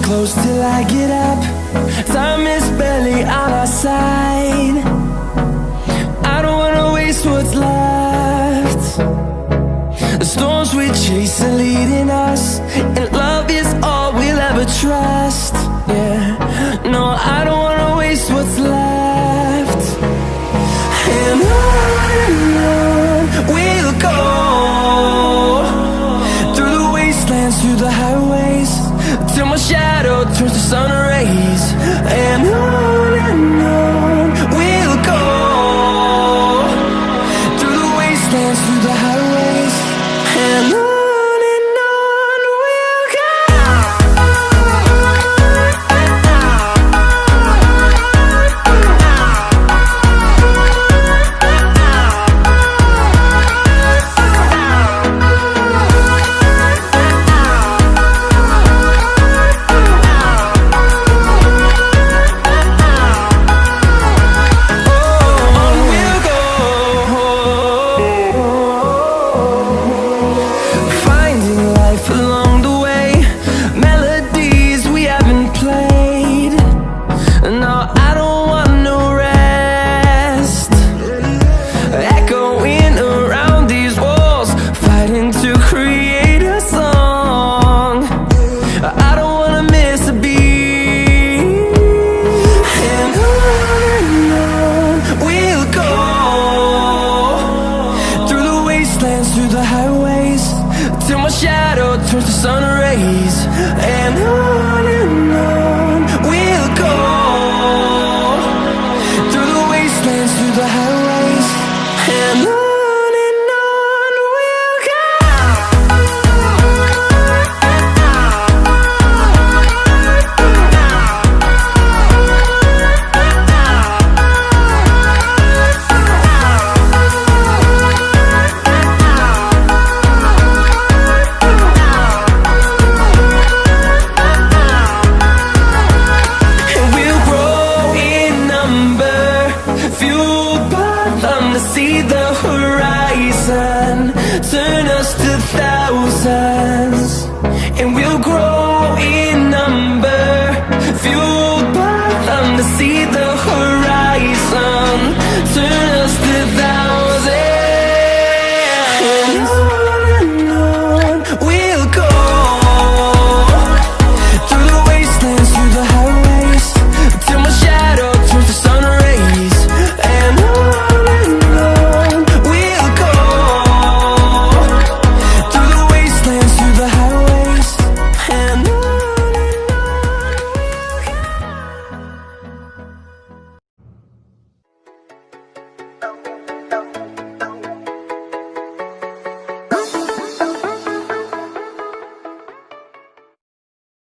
Close till I get up. Time is barely on our side. I don't wanna waste what's left. The storms we chase are leading us, and love is all we'll ever trust. Yeah, no, I don't wanna waste what's left. And on we'll go, through the wastelands, through the highways, till my shadow turns to sun rays. And on we'll go, through the wastelands, through the highways, and on we'll go. Through the highways, till my shadow turns to sun rays. And